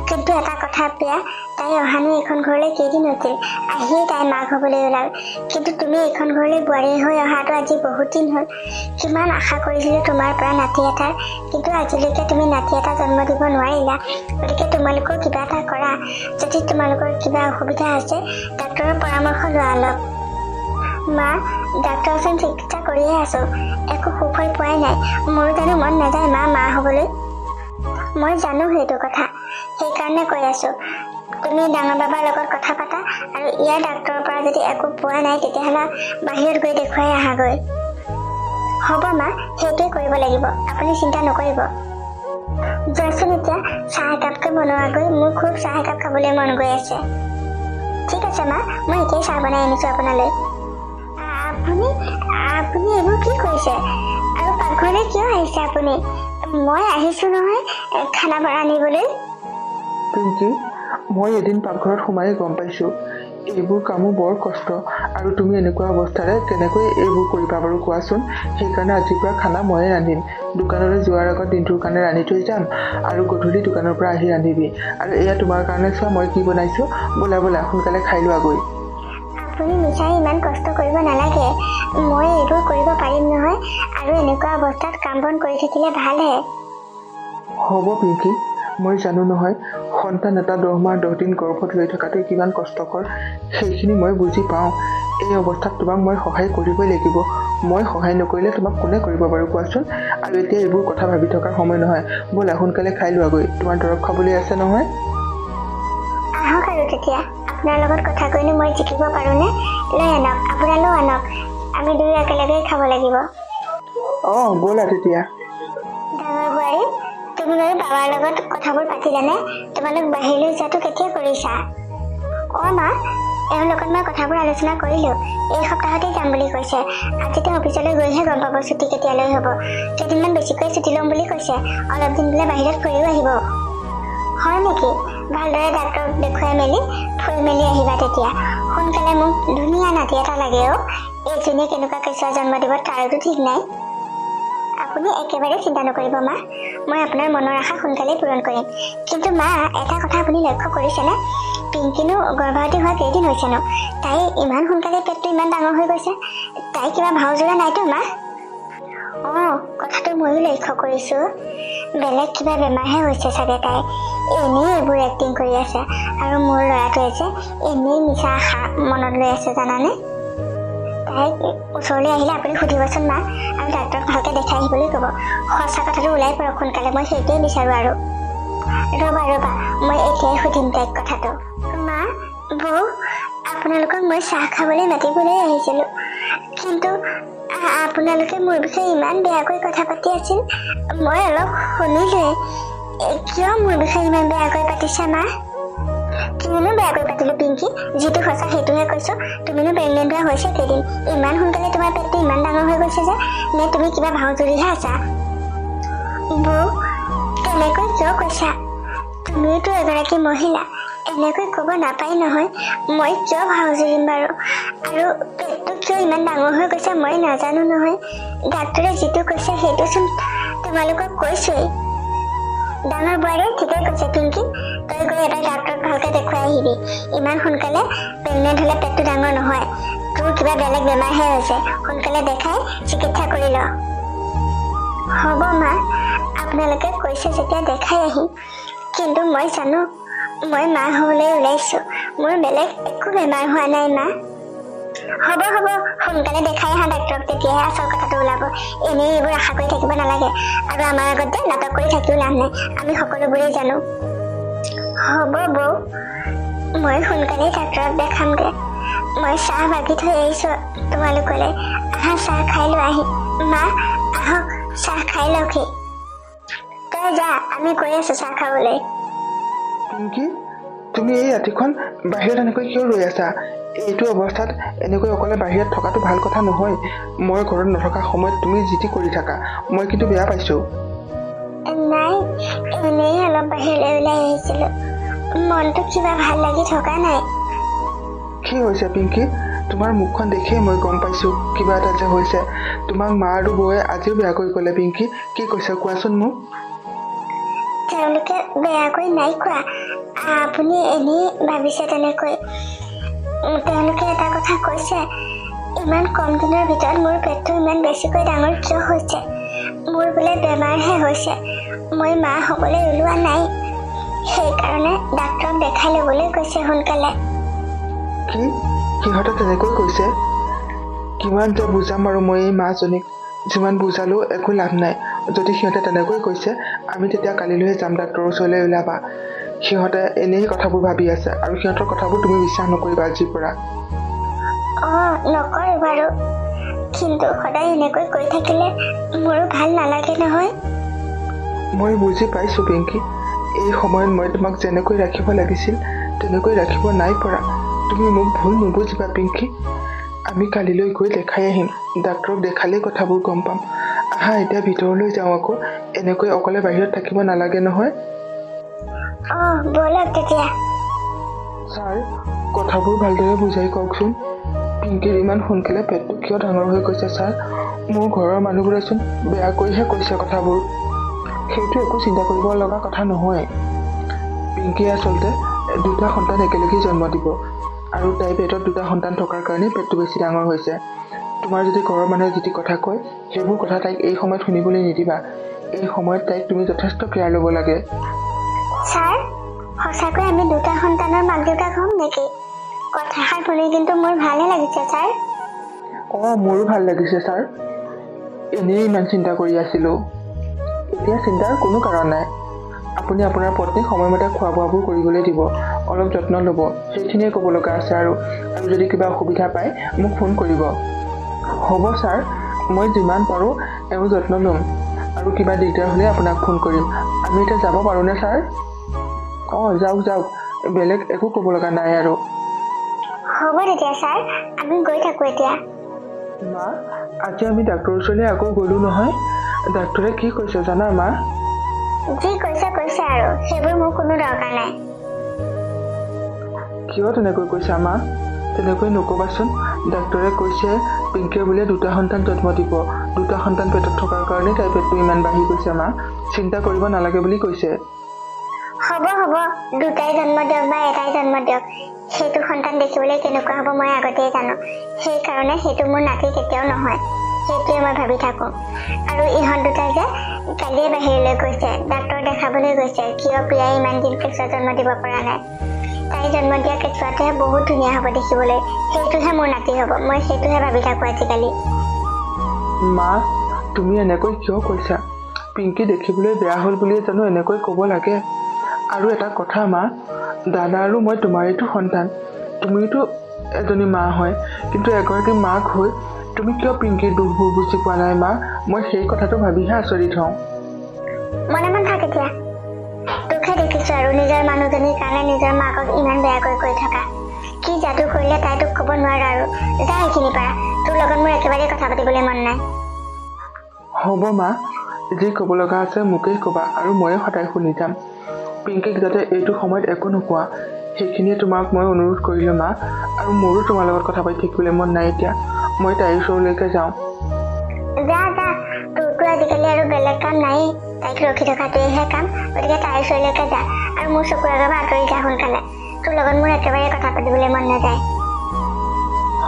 কিন্তু এটা কথা প্ৰিয়া, তাই অহানো এইখন ঘৰলৈ কেইদিন হৈছিল, আহিয়েই তাই মাক হ'বলৈ ওলাল। কিন্তু তুমি এইখন ঘৰলৈ বোৱাৰী হৈ অহাটো আজি বহুত দিন হ'ল। কিমান আশা কৰিছিলোঁ তোমাৰ পৰা নাতি এটাৰ, কিন্তু আজিলৈকে তুমি নাতি এটা জন্ম দিব নোৱাৰিলা। গতিকে তোমালোকৰ কিবা এটা কৰা। যদি তোমালোকৰ কিবা অসুবিধা আছে, ডাক্তৰৰ পৰামৰ্শ লোৱা অলপ। মা, ডাক্তৰৰ ওচৰত চিকিৎসা কৰিয়ে আছোঁ, একো সুফল পোৱাই নাই। মোৰো জানো মন নাযায় মা হ'বলৈ? মই জানো সেইটো কথা, সেইকাৰণে কৈ আছোঁ। তুমি ডাঙৰ বাবাৰ লগত কথা পাতা আৰু ইয়াৰ ডাক্তৰৰ পৰা যদি একো পোৱা নাই, তেতিয়াহ'লে বাহিৰত গৈ দেখুৱাই আহাগৈ। হ'ব মা, সেইটোৱে কৰিব লাগিব, আপুনি চিন্তা নকৰিব। যোৱাচোন এতিয়া চাহ একাপকৈ বনোৱাগৈ, মোৰ খুব চাহ একাপ খাবলৈ মন গৈ আছে। ঠিক আছে মা, মই এতিয়াই চাহ বনাই আনিছোঁ আপোনালৈ। আপুনি এইবোৰ কি কৰিছে? আৰু পাকঘৰলৈ কিয় আহিছে আপুনি? মই আহিছোঁ নহয় খানা আনিবলৈ। পিংকি, মই এদিন পাকঘৰত সোমাই গম পাইছোঁ এইবোৰ কামো বৰ কষ্ট, আৰু তুমি এনেকুৱা অৱস্থাৰে কেনেকৈ এইবোৰ কৰিবা বাৰু কোৱাচোন? সেইকাৰণে আজিৰ পৰা খানা ময়ে ৰান্ধিম। দোকানলৈ যোৱাৰ আগত দিনটোৰ কাৰণে ৰান্ধি থৈ যাম, আৰু গধূলি দোকানৰ পৰা আহি ৰান্ধিবি। আৰু এয়া তোমাৰ কাৰণে চোৱা মই কি বনাইছোঁ, ব'লা সোনকালে খাই লোৱাগৈ। আপুনি মিছাই ইমান কষ্ট কৰিব নালাগে, মই এইবোৰ কৰিব পাৰিম নহয়। আৰু এনেকুৱা অৱস্থাত কাম বন কৰি থাকিলে ভালহে। হ'ব পিংকি, মই জানো নহয় সন্তান এটা 10 মাহ 10 দিন গৰ্ভত লৈ থকাটো কিমান কষ্টকৰ, সেইখিনি মই বুজি পাওঁ। এই অৱস্থাত তোমাক মই সহায় কৰিবই লাগিব। মই সহায় নকৰিলে তোমাক কোনে কৰিব বাৰু কোৱাচোন? আৰু এতিয়া এইবোৰ কথা ভাবি থকাৰ সময় নহয়। ব'লা সোনকালে খাই লোৱাগৈ, তোমাৰ দৰৱ খাবলৈ আছে নহয়। আহক আৰু তেতিয়া আপোনাৰ লগত কথা কৈনো মই জিকিব পাৰোঁনে? লৈ আনক, আপোনালৈও আনক, আমি দুয়ো একেলগেই খাব লাগিব। ব'লা তেতিয়া। ডাঙৰ বোৱাৰী, তুমি বাৰু বাবাৰ লগত কথাবোৰ পাতিলানে? তোমালোক বাহিৰলৈ যোৱাটো কেতিয়া কৰিছা? মা, এওঁৰ লগত মই কথাবোৰ আলোচনা কৰিলোঁ। এই সপ্তাহতেই যাম বুলি কৈছে। আজি তেওঁ অফিচলৈ গৈহে গম পাব ছুটি কেতিয়ালৈ হ'ব। কেইদিনমান বেছিকৈ ছুটি ল'ম বুলি কৈছে। অলপ দিন বোলে বাহিৰত ফুৰিও আহিব। হয় নেকি? ভালদৰে ডাক্তৰক দেখুৱাই মেলি ফুৰি মেলি আহিবা তেতিয়া। সোনকালে মোক ধুনীয়া নাতি এটা লাগে। এইজনীয়ে কেনেকুৱা কেঁচুৱা জন্ম দিব তাৰোতো ঠিক নাই। আপুনি একেবাৰে চিন্তা নকৰিব মা, মই আপোনাৰ মনৰ আশা সোনকালেই পূৰণ কৰিম। কিন্তু মা, এটা কথা আপুনি লক্ষ্য কৰিছেনে? পিংকিনো গৰ্ভৱতী হোৱা কেইদিন হৈছেনো? তাই ইমান সোনকালে পেটটো ইমান ডাঙৰ হৈ গৈছে। তাই কিবা ভাও জোৰা নাইতো মা? কথাটো ময়ো লক্ষ্য কৰিছোঁ। বেলেগ কিবা বেমাৰহে হৈছে চাগে তাই। এনেই এইবোৰ এক্টিং কৰি আছে। আৰু মোৰ ল'ৰাটোৱে যে এনেই মিছা আশা মনত লৈ আছে জানানে? তাইক ওচৰলৈ আহিলে আপুনি সুধিবচোন মা, আৰু ডাক্তৰক ভালকৈ দেখাই আহিবলৈ ক'ব। সঁচা কথাটো ওলাই পৰক সোনকালে, মই সেইটোৱে বিচাৰোঁ। আৰু ৰ'বা, মই এতিয়াই সুধিম তাইক কথাটো। মা, বৌ, আপোনালোকক মই চাহ খাবলৈ মাতিবলৈ আহিছিলোঁ, কিন্তু আপোনালোকে মোৰ বিষয়ে ইমান বেয়াকৈ কথা পাতি আছিল। মই অলপ শুনিলোৱে। কিয় মোৰ বিষয়ে ইমান বেয়াকৈ পাতিছা মা? কিয়নো বেয়াকৈ পাতিলোঁ পিংকি? যিটো সঁচা সেইটোহে কৈছোঁ। তুমিনো প্ৰেগনেণ্ট হোৱা হৈছে কেইদিন? ইমান সোনকালে তোমাৰ পেটটো ইমান ডাঙৰ হৈ গৈছে যে? নে তুমি কিবা ভাও জুৰিহে আছা? বৌ, তেনেকৈ কিয় কৈছা? তুমিওতো এগৰাকী মহিলা, এনেকৈ ক'ব নাপায় নহয়। মই কিয় ভাও জুৰিম বাৰু? আৰু পেটটো কিয় ইমান ডাঙৰ হৈ গৈছে মই নাজানো নহয়। ডাক্তৰে যিটো কৈছে সেইটোচোন তোমালোকক কৈছোৱেই। ডাঙৰ বোৱাৰী ঠিকেই কৈছে পিংকি, তই গৈ এবাৰ ডাক্তৰক ভালকৈ দেখুৱাই আহিবি। ইমান সোনকালে প্ৰেগনেণ্ট হ'লে পেটটো ডাঙৰ নহয়। তোৰ কিবা বেলেগ বেমাৰহে হৈছে। সোনকালে দেখাই চিকিৎসা কৰি ল। হ'ব মা, আপোনালোকে কৈছে যেতিয়া দেখাই আহিম। কিন্তু মই জানো মই মা হ'বলৈ ওলাইছোঁ। মোৰ বেলেগ একো বেমাৰ হোৱা নাই মা। হ'ব, সোনকালে দেখাই আহা ডাক্তৰক, তেতিয়াহে আচল কথাটো ওলাব। এনেই এইবোৰ আশা কৰি থাকিব নালাগে। আৰু আমাৰ আগত যে নাটক কৰি থাকিও লাভ নাই, আমি সকলোবোৰেই জানো। হ'ব বৌ, মই সোনকালেই ডাক্তৰক দেখামগৈ। মই চাহ বাগি থৈ আহিছোঁ তোমালোকলৈ। আহা, চাহ খাই লোৱা আহি। মা, আহক চাহ খাই লওকহি। তই যা, আমি গৈ আছোঁ চাহ খাবলৈ। পিংকি, তুমি এই ৰাতিখন বাহিৰত এনেকৈ কিয় ৰৈ আছা? এইটো অৱস্থাত এনেকৈ অকলে বাহিৰত থকাটো ভাল কথা নহয়। মই ঘৰত নথকা সময়ত তুমি যি টি কৰি থাকা, মই কিন্তু বেয়া পাইছোঁ। নাই, এনেই অলপ বাহিৰলৈ ওলাই আহিছিলোঁ। মনটো কিবা ভাল লাগি থকা নাই। কি হৈছে পিংকি? তোমাৰ মুখখন দেখিয়ে মই গম পাইছোঁ কিবা এটা যে হৈছে। তোমাক মা আৰু বৌয়ে আজিও বেয়াকৈ ক'লে পিংকি? কি কৈছে কোৱাচোন মোক? তেওঁলোকে বেয়াকৈ নাই কোৱা, আপুনি এনেই ভাবিছে তেনেকৈ। তেওঁলোকে এটা কথা কৈছে, ইমান কম দিনৰ ভিতৰত মোৰ পেটটো ইমান বেছিকৈ ডাঙৰ কিয় হৈছে? মোৰ বোলে বেমাৰহে হৈছে। মই মা হ'বলৈ ওলোৱা নাই। সেইকাৰণে ডাক্তৰক দেখাই ল'বলৈ কৈছে সোনকালে। কি? সিহঁতে তেনেকৈ কৈছে? কিমান যে বুজাম আৰু মই এই মাজনীক। যিমান বুজালেও একো লাভ নাই। যদি সিহঁতে তেনেকৈ কৈছে, আমি তেতিয়া কালিলৈহে যাম ডাক্তৰৰ ওচৰলৈ, ওলাবা। সিহঁতে এনেই কথাবোৰ ভাবি আছে, আৰু সিহঁতৰ কথাবোৰ তুমি বিশ্বাস নকৰিবা আজিৰ পৰা। নকৰোঁ বাৰু, কিন্তু সদায় এনেকৈ কৈ থাকিলে মোৰো ভাল নালাগে নহয়। মই বুজি পাইছোঁ পিংকি। এই সময়ত মই তোমাক যেনেকৈ ৰাখিব লাগিছিল তেনেকৈ ৰাখিব নাই পৰা। তুমি মোক ভুল নুবুজিবা পিংকি। আমি কালিলৈ গৈ দেখাই আহিম। ডাক্তৰক দেখালেই কথাবোৰ গম পাম। আহা এতিয়া ভিতৰলৈ যাওঁ আকৌ। এনেকৈ অকলে বাহিৰত থাকিব নালাগে নহয়। ব'লক তেতিয়া। ছাৰ, কথাবোৰ ভালদৰে বুজাই কওকচোন। পিংকিৰ ইমান সোনকালে পেটটো কিয় ডাঙৰ হৈ গৈছে ছাৰ? মোৰ ঘৰৰ মানুহবোৰেচোন বেয়াকৈহে কৈছে কথাবোৰ। সেইটো একো চিন্তা কৰিব লগা কথা নহয়। পিংকিয়ে আচলতে 2টা সন্তান একেলগেই জন্ম দিব, আৰু তাইৰ পেটত 2টা সন্তান থকাৰ কাৰণে পেটটো বেছি ডাঙৰ হৈছে। তোমাৰ যদি ঘৰৰ মানুহে যি কথা কয় সেইবোৰ কথা তাইক এই সময়ত শুনিবলৈ নিদিবা। এই সময়ত তাইক তুমি যথেষ্ট কেয়াৰ ল'ব লাগে। ছাৰ, সঁচাকৈ আমি 2টা সন্তানৰ মাক দেউতাক হ'ম নেকি? কথাষাৰ শুনি কিন্তু মোৰ ভালে লাগিছে ছাৰ। মোৰো ভাল লাগিছে ছাৰ। এনেই ইমান চিন্তা কৰি আছিলোঁ। এতিয়া চিন্তাৰ কোনো কাৰণ নাই। আপুনি আপোনাৰ পত্নীক সময়মতে খোৱা বোৱাবোৰ কৰিবলৈ দিব, অলপ যত্ন ল'ব, সেইখিনিয়ে ক'ব লগা আছে। আৰু যদি কিবা অসুবিধা পায় মোক ফোন কৰিব। হ'ব ছাৰ, মই যিমান পাৰোঁ এওঁৰ যত্ন ল'ম, আৰু কিবা দিগদাৰ হ'লে আপোনাক ফোন কৰিম। আমি এতিয়া যাব পাৰোঁনে ছাৰ? যাওক যাওক, বেলেগ একো ক'ব লগা নাই আৰু। হ'ব তেতিয়া ছাৰ, আমি গৈ থাকোঁ এতিয়া। মা, আজি আমি ডাক্তৰৰ ওচৰলৈ আকৌ গ'লোঁ নহয়। ডাক্তৰে কি কৈছে জানা মা? যি কৈছে আৰু সেইবোৰ মোৰ কোনো দৰকাৰ নাই। কিয় তেনেকৈ কৈছা মা? তেনেকৈ নক'বাচোন। ডাক্তৰে কৈছে পিংকিয়ে বোলে 2টা সন্তান জন্ম দিব। 2টা সন্তান পেটত থকাৰ কাৰণে তাইৰ পেটটো ইমান বাঢ়ি গৈছে মা। চিন্তা কৰিব নালাগে বুলি কৈছে। হ'ব 2টাই জন্ম দিয়ক বা 1টাই জন্ম দিয়ক, সেইটো সন্তান দেখিবলৈ কেনেকুৱা হ'ব মই আগতেই জানো। সেইকাৰণে সেইটো মোৰ নাতি কেতিয়াও নহয়, সেইটোৱে মই ভাবি থাকোঁ। আৰু ইহঁত 2টাই যে কালিয়ে বাহিৰলৈ গৈছে, ডাক্তৰ দেখাবলৈ গৈছে। কিয় প্ৰিয়াই ইমান দিন কেঁচুৱা জন্ম দিব পৰা নাই। তাই জন্ম দিয়া কেঁচুৱাটোহে বহুত ধুনীয়া হ'ব দেখিবলৈ, সেইটোহে মোৰ নাতি হ'ব। মই সেইটোহে ভাবি থাকোঁ আজিকালি। মা, তুমি এনেকৈ কিয় কৈছা? পিংকি দেখিবলৈ বেয়া হ'ল বুলিয়ে জানো এনেকৈ ক'ব লাগে? আৰু এটা কথা মা, দাদা আৰু মই তোমাৰেইতো সন্তান। তুমিতো এজনী মা হয়, কিন্তু এগৰাকী মাক হৈ তুমি কিয় পিংকিৰ দুখবোৰ বুজি পোৱা নাই মা? মই সেই কথাটো ভাবিহে আচৰিত হওঁ। মনে থাক এতিয়া। তোকহে দেখিছোঁ আৰু নিজৰ মানুহজনীৰ কাৰণে নিজৰ মাকক ইমান বেয়াকৈ কৈ থকা। কি যাদু কৰিলে তাই তোক ক'ব নোৱাৰো আৰু। যা এইখিনি পাৰা, তোৰ লগত মোৰ একেবাৰে কথা পাতিবলৈ মন নাই। হ'ব মা, যি ক'ব লগা আছে মোকেই ক'বা, আৰু ময়ে সদায় শুনি যাম। পিংকিক যাতে এইটো সময়ত একো নোকোৱা, সেইখিনিয়ে তোমাক মই অনুৰোধ কৰিলোঁ মা। আৰু মোৰো তোমাৰ লগত কথা পাতি থাকিবলৈ মন নাই এতিয়া। মই তাইৰ ওচৰলৈকে যাওঁ। যা, তোৰতো আজিকালি আৰু বেলেগ কাম নায়েই, তাইক ৰখি থকাটোৱেহে কাম। গতিকে তাইৰ ওচৰলৈকে যা, আৰু মোৰ চকুৰ আগৰ পৰা আঁতৰি যা সোনকালে। তোৰ লগত মোৰ একেবাৰে কথা পাতিবলৈ মন নাযায়।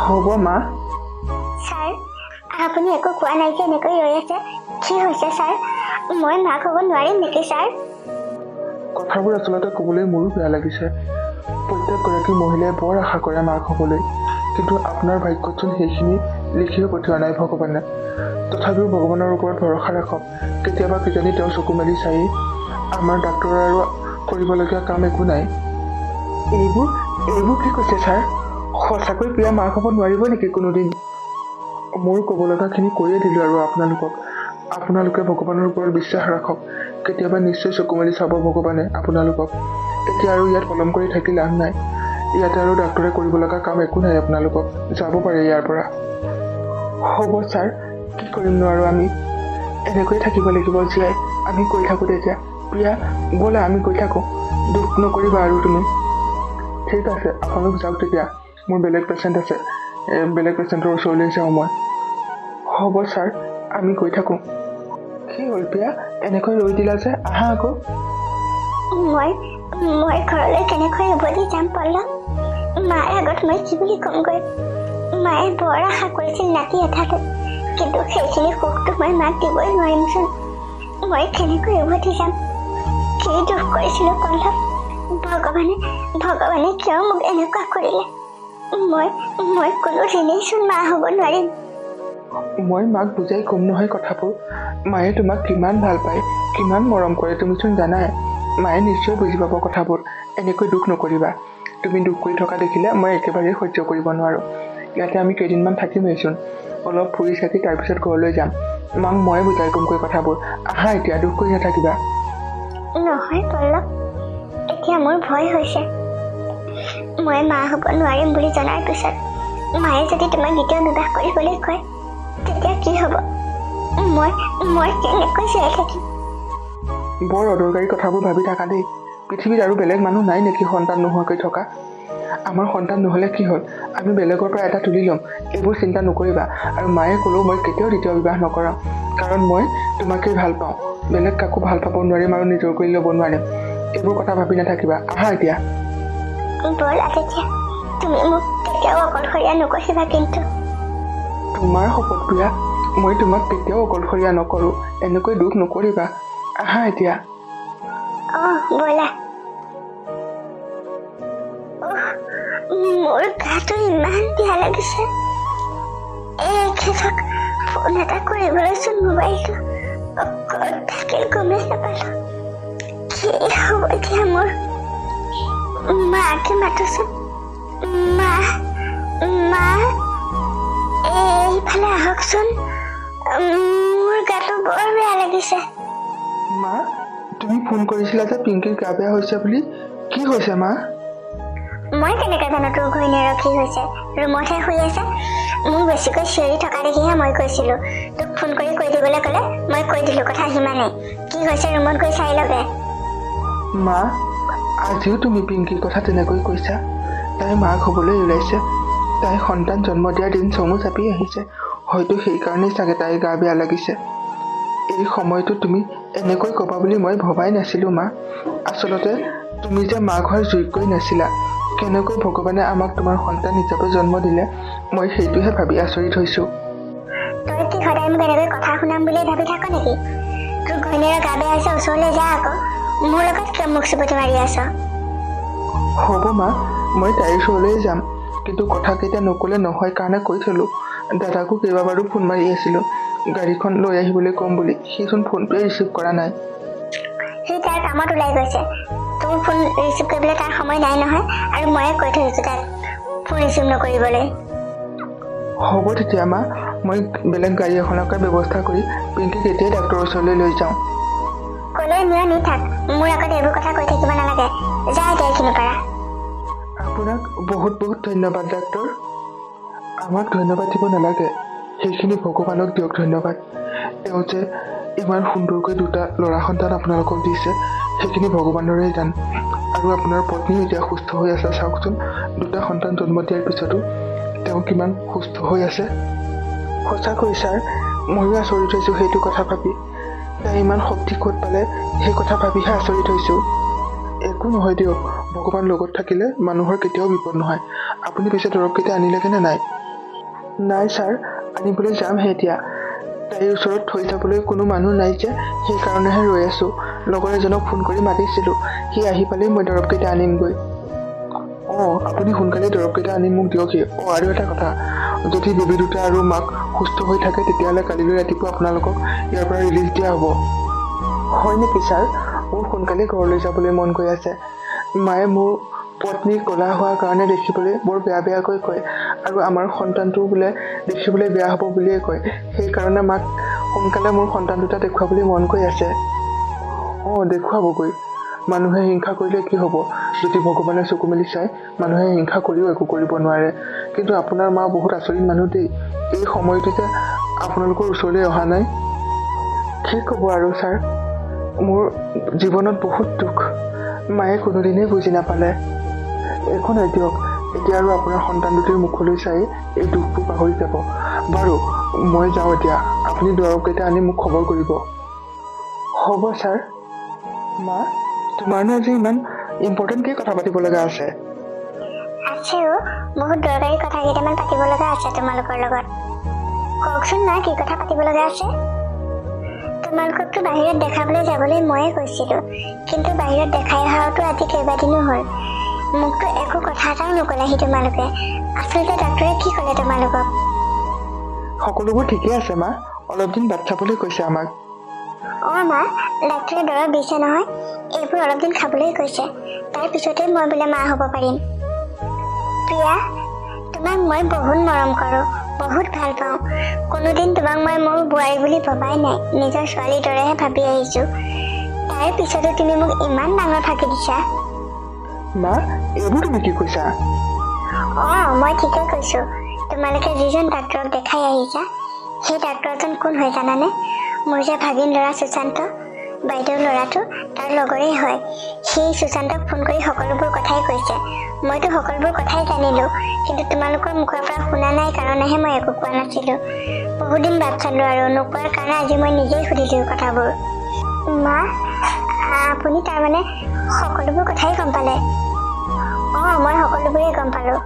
হ'ব মা। ছাৰ, আপুনি একো কোৱা নাই যে এনেকৈ ৰৈ আছে, কি হৈছে ছাৰ? মই মাক হ'ব নোৱাৰিম নেকি ছাৰ? কথাবোৰ আচলতে ক'বলৈ মোৰো বেয়া লাগিছে। প্ৰত্যেকগৰাকী মহিলাই বৰ আশা কৰে মাক হ'বলৈ, কিন্তু আপোনাৰ ভাগ্যতচোন সেইখিনি লিখিও পঠিওৱা নাই ভগৱানে। তথাপিও ভগৱানৰ ওপৰত ভৰসা ৰাখক। কেতিয়াবা কিজানি তেওঁ চকু মেলি চায়েই। আমাৰ ডাক্তৰৰ আৰু কৰিবলগীয়া কাম একো নাই। এইবোৰ কি কৈছে ছাৰ? সঁচাকৈ প্ৰিয়া মাক হ'ব নোৱাৰিব নেকি কোনোদিন? মোৰ ক'ব লগাখিনি কৈয়ে দিলোঁ আৰু আপোনালোকে ভগৱানৰ ওপৰত বিশ্বাস ৰাখক। কেতিয়াবা নিশ্চয় চকু মেলি চাব ভগৱানে আপোনালোকক। এতিয়া আৰু ইয়াত পলম কৰি থাকি লাভ নাই। ইয়াতে আৰু ডাক্তৰে কৰিব লগা কাম একো নাই আপোনালোকক। যাব পাৰে ইয়াৰ পৰা। হ'ব ছাৰ, কি কৰিমনো আৰু আমি? এনেকৈয়ে থাকিব লাগিব জীয়াই। আমি কৈ থাকোঁ তেতিয়া। প্ৰিয়া, ব'লা আমি কৈ থাকোঁ। দুখ নকৰিবা আৰু তুমি। ঠিক আছে, আপোনালোক যাওক তেতিয়া। মোৰ বেলেগ পেচেণ্ট আছে, বেলেগ পেচেণ্টৰ ওচৰলৈ যাওঁ মই। হ'ব ছাৰ, আমি কৈ থাকোঁ। কি হ'ল প্ৰিয়া, এনেকৈ ৰৈ দিলা যে? আহা আকৌ। মই ঘৰলৈ কেনেকৈ উভতি যাম পল্লৱ? মাৰ আগত মই কি বুলি ক'মগৈ? মায়ে বৰ আশা কৰিছিল নাতি এটালৈ, কিন্তু সেইখিনি সুখটো মই মাক দিবই নোৱাৰিমচোন। মই কেনেকৈ উভতি যাম? কি দুখ কৰিছিলোঁ পল্লৱ? ভগৱানে কিয় মোক এনেকুৱা কৰিলে? মই কোনোদিনেইচোন মা হ'ব নোৱাৰিম। মই মাক বুজাই ক'ম নহয় কথাবোৰ। মায়ে তোমাক কিমান ভাল পায়, কিমান মৰম কৰে তুমিচোন জানাই। মায়ে নিশ্চয় বুজি পাব কথাবোৰ। এনেকৈ দুখ নকৰিবা। তুমি দুখ কৰি থকা দেখিলে মই একেবাৰেই সহ্য কৰিব নোৱাৰোঁ। ইয়াতে আমি কেইদিনমান থাকিমেইচোন। অলপ ফুৰি চাকি তাৰপিছত ঘৰলৈ যাম। মাক ময়ে বুজাই ক'মকৈ কথাবোৰ। আহা এতিয়া, দুখ কৰি নাথাকিবা। নহয় পল্লৱ, এতিয়া মোৰ ভয় হৈছে। মই মা হ'ব নোৱাৰিম বুলি জনাৰ পিছত মায়ে যদি তোমাক দ্বিতীয় বিবাহ কৰিবলৈ কয়, তেতিয়া কি হ'ব? মই কেনেকৈ জীয়াই থাকিম? বৰ অদৰকাৰী কথাবোৰ ভাবি থাকা দেই। পৃথিৱীত আৰু বেলেগ মানুহ নাই নেকি সন্তান নোহোৱাকৈ থকা? আমাৰ সন্তান নহ'লে কি হ'ল, আমি বেলেগৰ পৰা এটা তুলি ল'ম। এইবোৰ চিন্তা নকৰিবা। আৰু মায়ে ক'লেও মই কেতিয়াও দ্বিতীয় বিবাহ নকৰাম, কাৰণ মই তোমাকেই ভাল পাওঁ। বেলেগ কাকো ভাল পাব নোৱাৰিম আৰু নিজৰ কৰি ল'ব নোৱাৰিম। এইবোৰ কথা ভাবি নাথাকিবা। আহা এতিয়া। ব'লা তেতিয়া, তুমি মোক কেতিয়াও অকলশৰীয়া নকৰিবা কিন্তু। তোমাৰ শপত প্ৰিয়া, মই তোমাক কেতিয়াও অকলশৰীয়া নকৰোঁ। এনেকৈ দুখ নকৰিবা। আহা এতিয়া। ব'লা। মোৰ গাটো ইমান বেয়া লাগিছে। এখেতক ফোন এটা কৰিবলৈচোন মোবাইলটো ক'ত থাকিল গমেই নাপালো। কি হ'ব এতিয়া মোৰ? মাকে মাতোচোন। মা, মা, এইফালে আহকচোন। মোৰ গাটো বৰ বেয়া লাগিছে। মা, তুমি ফোন কৰিছিলা যে পিংকিৰ গা বেয়া হৈছে বুলি। কি হৈছে মা? মই কেনেকৈ জানো তোৰ ঘৈণীয়েৰৰ কি হৈছে? ৰুমতহে শুই আছে। মোক বেছিকৈ চিঞৰি থকা দেখিহে মই কৈছিলো। তোক ফোন কৰি কৈ দিবলৈ ক'লে মই কৈ দিলো, কথা সিমানেই। কি হৈছে ৰুমত গৈ চাই লগে। মা, আজিও তুমি পিংকিৰ কথা তেনেকৈ কৈছা? তাই মাক হ'বলৈ ওলাইছে। তাই সন্তান জন্ম দিয়াৰ দিন চমু চাপি আহিছে। হয়তো সেইকাৰণেই চাগে তাইৰ গা বেয়া লাগিছে। এই সময়টো তুমি এনেকৈ ক'বা বুলি মই ভবাই নাছিলোঁ মা। আচলতে তুমি যে মাক হোৱাৰ যোগ্যই নাছিলা। কেনেকৈ ভগৱানে আমাক তোমাৰ সন্তান হিচাপে জন্ম দিলে মই সেইটোহে ভাবি আচৰিত হৈছোঁ। তই কি সদায় মোক এনেকৈ কথা শুনাম বুলিয়ে ভাবি থাক নেকি? তোৰ ঘৈণীয়েৰৰ গা বেয়া হৈছে, ওচৰলৈ যা আকৌ। মোৰ লগত কিয় মুখ চুপতি মাৰি আছ? হ'ব মা, মই তাইৰ ওচৰলৈ যাম। কিন্তু কথাকেইটা নক'লে নহয় কাৰণে কৈ থলোঁ। দাদাকো কেইবাবাৰো ফোন মাৰি আছিলোঁ গাড়ীখন লৈ আহিবলৈ ক'ম বুলি। সিচোন ফোনটোৱে ৰিচিভ কৰা নাই। সি তাৰ কামত ওলাই গৈছে। তোৰ ফোন ৰিচিভ কৰিবলৈ তাৰ সময় নাই নহয়, আৰু ময়ে কৈ থৈছোঁ তাক ফোন ৰিচিভ নকৰিবলৈ। হ'ব তেতিয়া মা, মই বেলেগ গাড়ী এখনকে ব্যৱস্থা কৰি পিংকিক এতিয়াই ডাক্তৰৰ ওচৰলৈ লৈ যাওঁ। ক'লৈ নিয়া নি থাক, মোৰ আগত এইবোৰ কথা কৈ থাকিব নালাগে। যা এতিয়া এইখিনি পাৰা। আপোনাক বহুত বহুত ধন্যবাদ ডাক্তৰ। আমাক ধন্যবাদ দিব নালাগে, সেইখিনি ভগৱানক দিয়ক ধন্যবাদ। তেওঁ যে ইমান সুন্দৰকৈ দুটা ল'ৰা সন্তান আপোনালোকক দিছে, সেইখিনি ভগৱানৰে দান। আৰু আপোনাৰ পত্নীও এতিয়া সুস্থ হৈ আছে। চাওকচোন, দুটা সন্তান জন্ম দিয়াৰ পিছতো তেওঁ কিমান সুস্থ হৈ আছে। সঁচাকৈ ছাৰ, ময়ো আচৰিত হৈছোঁ সেইটো কথা ভাবি। তাই ইমান শক্তি ক'ত পালে সেই কথা ভাবিহে আচৰিত হৈছোঁ। একো নহয় দিয়ক, ভগৱান লগত থাকিলে মানুহৰ কেতিয়াও বিপদ নহয়। আপুনি পিছে দৰৱকেইটা আনিলেগৈনে নাই? নাই ছাৰ, আনিবলৈ যামহে এতিয়া। তাইৰ ওচৰত থৈ যাবলৈ কোনো মানুহ নাই যে, সেইকাৰণেহে ৰৈ আছোঁ। লগৰ এজনক ফোন কৰি মাতিছিলোঁ, সি আহি পালেই মই দৰৱকেইটা আনিমগৈ। অঁ, আপুনি সোনকালে দৰৱকেইটা আনি মোক দিয়কহি। আৰু এটা কথা, যদি বেবী দুটা আৰু মাক সুস্থ হৈ থাকে তেতিয়াহ'লে কালিলৈ ৰাতিপুৱা আপোনালোকক ইয়াৰ পৰা ৰিলিজ দিয়া হ'ব। হয় নেকি ছাৰ? মোৰ সোনকালে ঘৰলৈ যাবলৈ মন গৈ আছে। মায়ে মোৰ পত্নী ক'লা হোৱাৰ কাৰণে দেখিবলৈ বৰ বেয়া বেয়াকৈ কয়, আৰু আমাৰ সন্তানটো বোলে দেখিবলৈ বেয়া হ'ব বুলিয়ে কয়। সেইকাৰণে মাক সোনকালে মোৰ সন্তান দুটা দেখুৱাবলৈ মন গৈ আছে। অঁ, দেখুৱাবগৈ। মানুহে হিংসা কৰিলে কি হ'ব? যদি ভগৱানে চকু মেলি চায়, মানুহে হিংসা কৰিও একো কৰিব নোৱাৰে। কিন্তু আপোনাৰ মা বহুত আচৰিত মানুহ দেই। এই সময়টোতে আপোনালোকৰ ওচৰলৈ অহা নাই। কি ক'ব আৰু ছাৰ, মোৰ জীৱনত বহুত দুখ। মায়ে কোনোদিনেই বুজি নাপালে। একো নাই দিয়ক, এতিয়া আৰু আপোনাৰ সন্তান দুটিৰ মুখলৈ চাই এই দুখবোৰ পাহৰি যাব। বাৰু, মই যাওঁ এতিয়া। আপুনি দৰৱকেইটা আনি মোক খবৰ কৰিব। হ'ব ছাৰ। মা, তোমাৰনো আজি ইমান ইম্পৰ্টেণ্ট কি কথা পাতিব লগা আছে? আছেও, বহুত দৰকাৰী কথা কেইটামান পাতিব লগা আছে তোমালোকৰ লগত। কওকচোন মা, কি কথা পাতিব লগা আছে? তোমালোককতো বাহিৰত দেখাবলৈ যাবলৈ ময়ে কৈছিলোঁ, কিন্তু বাহিৰত দেখাই অহাওতো আজি কেইবাদিনো হ'ল। মোকতো একো কথা এটাও নকলাহি তোমালোকে। আচলতে ডাক্তৰে কি ক'লে তোমালোকক? সকলোবোৰ ঠিকেই আছে মা, অলপ দিন বাট চাবলৈ কৈছে আমাক। অঁ মা, ডাক্তৰে দৰৱ দিছে নহয়, এইবোৰ অলপ দিন খাবলৈ কৈছে। তাৰপিছতে মই বোলে মা হ'ব পাৰিম। প্ৰিয়া, তোমাক মই বহুত মৰম কৰোঁ, বহুত ভাল পাওঁ। কোনোদিন তোমাক মই মোৰ বোৱাৰী বুলি ভবাই নাই, নিজৰ ছোৱালীৰ দৰেহে ভাবি আহিছোঁ। তাৰ পিছতো তুমি মোক ইমান ডাঙৰ ফাঁকি দিছা। মা, এইবোৰ তুমি কি কৈছা? অঁ, মই ঠিকেই কৈছোঁ। তোমালোকে যিজন ডাক্তৰক দেখাই আহিছা, সেই ডাক্তৰজন কোন হয় জানানে? মোৰ যে ভাগিন ল'ৰা সুশান্ত, বাইদেউৰ ল'ৰাটো তাৰ লগৰেই হয়। সেই সুশান্তক ফোন কৰি সকলোবোৰ কথাই কৈছে। মইতো সকলোবোৰ কথাই জানিলোঁ, কিন্তু তোমালোকৰ মুখৰ পৰা শুনা নাই কাৰণেহে মই একো কোৱা নাছিলোঁ। বহুদিন বাট চালোঁ আৰু নোকোৱাৰ কাৰণে আজি মই নিজেই সুধিলোঁ কথাবোৰ। মা, আপুনি তাৰমানে সকলোবোৰ কথাই গম পালে? অঁ, মই সকলোবোৰেই গম পালোঁ।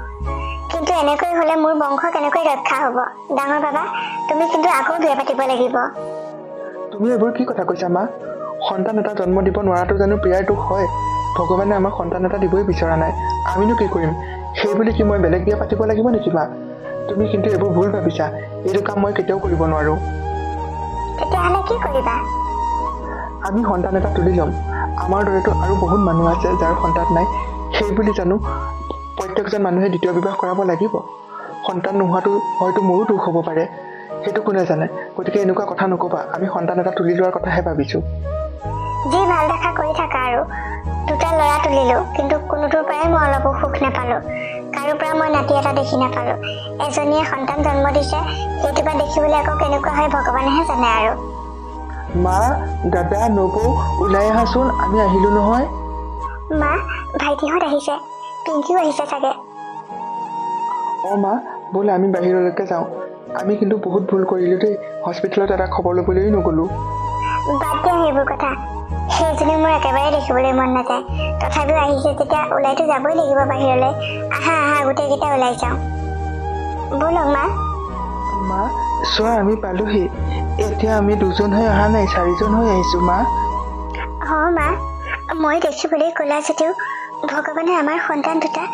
কিন্তু এনেকৈ হ'লে মোৰ বংশ কেনেকৈ ৰক্ষা হ'ব? ডাঙৰ বাবা, তুমি কিন্তু আকৌ বিয়া পাতিব লাগিব। তুমি এইবোৰ কি কথা কৈছা মা? সন্তান এটা জন্ম দিব নোৱাৰাটো জানো প্ৰিয়াৰ দুখ হয়? ভগৱানে আমাক সন্তান এটা দিবই বিচৰা নাই, আমিনো কি কৰিম? সেই বুলি কি মই বেলেগ বিয়া পাতিব লাগিব নেকি মা? তুমি কিন্তু এইবোৰ ভুল ভাবিছা। এইটো কাম মই কেতিয়াও কৰিব নোৱাৰোঁ। তেতিয়াহ'লে কি কৰিবা? আমি সন্তান এটা তুলি ল'ম। আমাৰ দৰেতো আৰু বহুত মানুহ আছে যাৰ সন্তান নাই। সেই বুলি জানো প্ৰত্যেকজন মানুহে দ্বিতীয় বিবাহ কৰাব লাগিব? সন্তান নোহোৱাটো হয়তো মোৰো দুখ হ'ব পাৰে, সেইটো কোনে জানে। গতিকে এনেকুৱা কথা নক'বা। আমি সন্তান এটা তুলি লোৱাৰ কথাহে ভাবিছোঁ। যি ভাল দেখা কৰি থাকা আৰু। দুটা ল'ৰা তুলিলোঁ, কিন্তু কোনোটোৰ পৰাই মই অলপো সুখ নাপালোঁ। কাৰো পৰা মই নাতি এটা দেখি নাপালোঁ। এজনীয়ে সন্তান জন্ম দিছে, সেইটোৰ পৰা দেখিবলৈ আকৌ কেনেকুৱা হয় ভগৱানেহে জানে আৰু। মা, দাদা, নবৌ, ওলাই আহাচোন, আমি আহিলোঁ নহয়। মা, ভাইটিহঁত আহিছে, পিংকিও আহিছে চাগে। অঁ মা, ব'লা আমি বাহিৰলৈকে যাওঁ। আমি কিন্তু বহুত ভুল কৰিলোঁ দেই, হস্পিটেলত এটা খবৰ ল'বলৈও নগ'লোঁ। বাদ দিয়া সেইবোৰ কথা। সেইজনী মোৰ একেবাৰে দেখিবলৈ মন নাযায়। তথাপিও আহিছে যেতিয়া ওলাইতো যাবই লাগিব বাহিৰলৈ। আহা আহা, গোটেইকেইটা ওলাই যাওঁ। ব'লক মা। মা, চোৱা আমি পালোহি। এতিয়া আমি দুজন হৈ অহা নাই, 4জন হৈ আহিছোঁ মা। অঁ মা, মই দেখিবলৈ ক'লা যদিও ভগৱানে আমাৰ সন্তান দুটা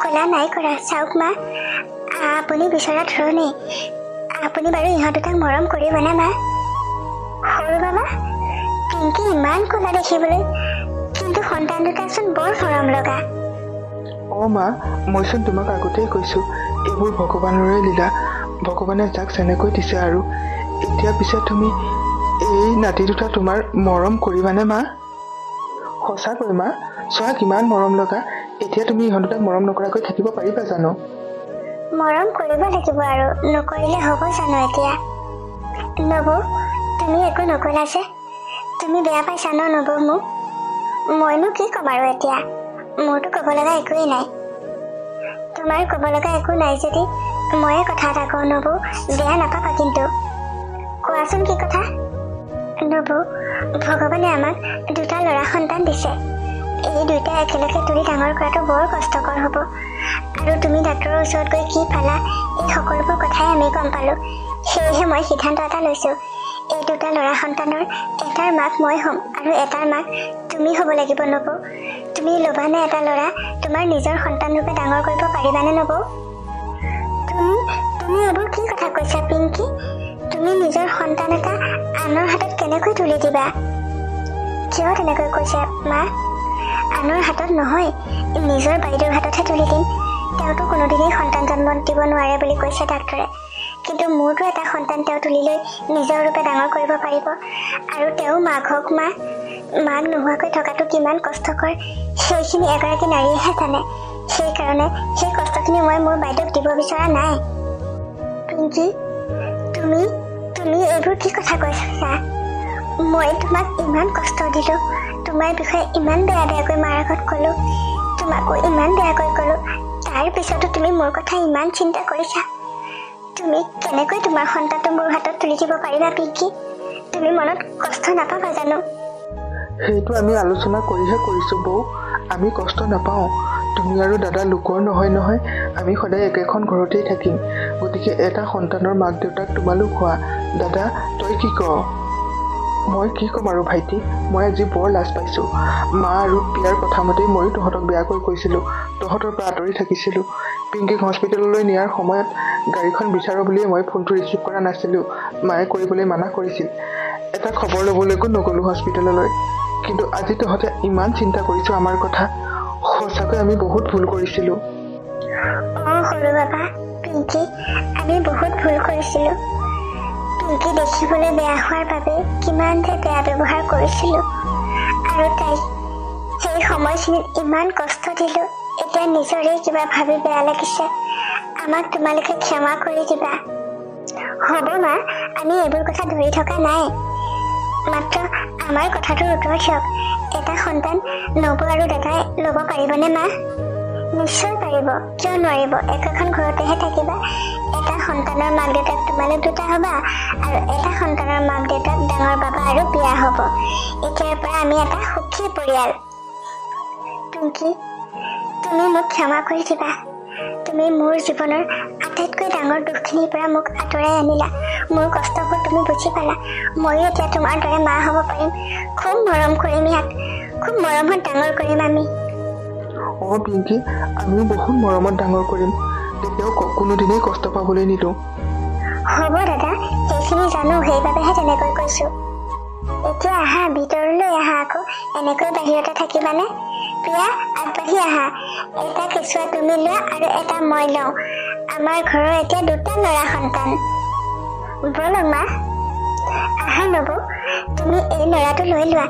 ক'লা নাই কৰা। চাওক মা, আপুনি বিচৰা ধৰণেই। আপুনি বাৰু ইহঁত দুটাক মৰম কৰিবনে মা? সৰু বাবা, পিংকি ইমান ক'লা দেখিবলৈ, কিন্তু সন্তান দুটাচোন বৰ মৰম লগা। অঁ মা, মইচোন তোমাক আগতেই কৈছোঁ, এইবোৰ ভগৱানৰে লীলা। ভগৱানে যাক যেনেকৈ দিছে আৰু। এতিয়া পিছে তুমি এই নাতি দুটা তোমাৰ মৰম কৰিবানে মা? সঁচাকৈ মা, চোৱা কিমান মৰম লগা। এতিয়া তুমি ইহঁত দুটাক মৰম নকৰাকৈ থাকিব পাৰিবা জানো? মৰম কৰিব লাগিব আৰু, নকৰিলে হ'ব জানো এতিয়া? নবৌ, তুমি একো নকলা যে? তুমি বেয়া পাইছা ন নবৌ মোক? মইনো কি ক'ম আৰু এতিয়া? মোৰতো ক'ব লগা একোৱেই নাই। তোমাৰ ক'ব লগা একো নাই যদি ময়ে কথা এটা কওঁ নবৌ, বেয়া নাপাবা কিন্তু। কোৱাচোন কি কথা? নবৌ, ভগৱানে আমাক দুটা ল'ৰা সন্তান দিছে। এই দুইটা একেলগে তুলি ডাঙৰ কৰাটো বৰ কষ্টকৰ হ'ব। আৰু তুমি ডাক্তৰৰ ওচৰত গৈ কি পালা, এই সকলোবোৰ কথাই আমি গম পালোঁ। সেয়েহে মই সিদ্ধান্ত এটা লৈছোঁ। এই দুটা ল'ৰা সন্তানৰ এটাৰ মাক মই হ'ম আৰু এটাৰ মাক তুমি হ'ব লাগিব নবৌ। তুমি ল'বানে এটা ল'ৰা তোমাৰ নিজৰ সন্তান ৰূপে ডাঙৰ কৰিব পাৰিবানে নবৌ? তুমি এইবোৰ কি কথা কৈছা পিংকি? তুমি নিজৰ সন্তান এটা আনৰ হাতত কেনেকৈ তুলি দিবা? কিয় তেনেকৈ কৈছা মা? আনৰ হাতত নহয়, নিজৰ বাইদেউৰ হাততহে তুলি দিম। তেওঁতো কোনোদিনেই সন্তান জন্ম দিব নোৱাৰে বুলি কৈছে ডাক্তৰে। কিন্তু মোৰতো এটা সন্তান তেওঁ তুলি লৈ নিজৰ ৰূপে ডাঙৰ কৰিব পাৰিব। আৰু তেওঁ মাক হওক মা, মাক নোহোৱাকৈ থকাটো কিমান কষ্টকৰ সেইখিনি এগৰাকী নাৰীয়েহে জানে। সেইকাৰণে সেই কষ্টখিনি মই মোৰ বাইদেউক দিব বিচৰা নাই। পিংকি, তুমি এইবোৰ কি কথা কৈছা? মই তোমাক ইমান কষ্ট দিলোঁ, তোমাৰ বিষয়ে ইমান বেয়াকৈ মাৰ আগত ক'লোঁ, তোমাকো ইমান বেয়াকৈ ক'লোঁ, তাৰ পিছতো তুমি মোৰ কথা ইমান চিন্তা কৰিছা। তুমি কেনেকৈ তোমাৰ সন্তানটো মোৰ হাতত তুলি দিব পাৰিবা পিংকি? তুমি মনত কষ্ট নাপাবা জানো? সেইটো আমি আলোচনা কৰিহে কৰিছোঁ বৌ। আমি কষ্ট নাপাওঁ। তুমি আৰু দাদা লোকৰ নহয়। আমি সদায় একেখন ঘৰতেই থাকিম। গতিকে এটা সন্তানৰ মাক দেউতাক তোমালোক হোৱা। দাদা, তই কি ক? মই কি ক'ম আৰু ভাইটি, মই আজি বৰ লাজ পাইছোঁ। মা আৰু বিয়াৰ কথা মতেই ময়ো তহঁতক বেয়াকৈ কৈছিলোঁ, তহঁতৰ পৰা আঁতৰি থাকিছিলোঁ। পিংকিক হস্পিটেললৈ নিয়াৰ সময়ত গাড়ীখন বিচাৰোঁ বুলিয়ে মই ফোনটো ৰিচিভ কৰা নাছিলোঁ। মায়ে কৰিবলৈ মানা কৰিছিল। এটা খবৰ ল'বলৈকো নগ'লোঁ হস্পিটেললৈ। কিন্তু আজি তহঁতে ইমান চিন্তা কৰিছোঁ আমাৰ কথা। সঁচাকৈ আমি বহুত ভুল কৰিছিলোঁ। অঁ সৰু বাবা, পিংকি, আমি বহুত ভুল কৰিছিলোঁ। পিংকি দেখিবলৈ বেয়া হোৱাৰ বাবে কিমান যে বেয়া ব্যৱহাৰ কৰিছিলোঁ। আৰু তাইক সেই সময়খিনিত ইমান কষ্ট দিলোঁ। এতিয়া নিজৰে কিবা ভাবি বেয়া লাগিছে। আমাক তোমালোকে ক্ষমা কৰি দিবা। হ'ব মা, আমি এইবোৰ কথা ধৰি থকা নাই। মাত্ৰ আমাৰ কথাটোৰ উত্তৰ দিয়ক। এটা সন্তান নবৌ আৰু দাদাই ল'ব পাৰিবনে মা? নিশ্চয় পাৰিব, কিয় নোৱাৰিব? একেখন ঘৰতেহে থাকিবা। এটা সন্তানৰ মাক দেউতাক তোমালোক দুটা হ'বা, আৰু এটা সন্তানৰ মাক দেউতাক ডাঙৰ বাবা আৰু বিয়া হ'ব। এতিয়াৰ পৰা আমি এটা সুখী পৰিয়াল। পিংকি, তুমি মোক ক্ষমা কৰি দিবা। তুমি মোৰ জীৱনৰ আটাইতকৈ ডাঙৰ দুখখিনিৰ পৰা মোক আঁতৰাই আনিলা। মোৰ কষ্টবোৰ তুমি বুজি পালা। ময়ো এতিয়া তোমাৰ দৰে মা হ'ব পাৰিম। খুব মৰম কৰিম ইয়াক, খুব মৰমত ডাঙৰ কৰিম আমি। পিংকি, আমিও বহুত মৰমত ডাঙৰ কৰিম, তেতিয়াও কোনোদিনেই কষ্ট পাবলৈ নিদিওঁ। হ'ব দাদা, সেইখিনি জানো, সেইবাবেহে তেনেকৈ কৈছো। এতিয়া আহা, ভিতৰলৈ আহা, আকৌ এনেকৈ বাহিৰতে থাকিবানে? প্ৰিয়া, আগবাঢ়ি আহা। এটা কেঁচুৱা তুমি লোৱা আৰু এটা মই লওঁ। আমাৰ ঘৰৰ এতিয়া 2টা ল'ৰা সন্তান। ব'লক মা। আহা নবৌ, তুমি এই ল'ৰাটো লৈ লোৱা।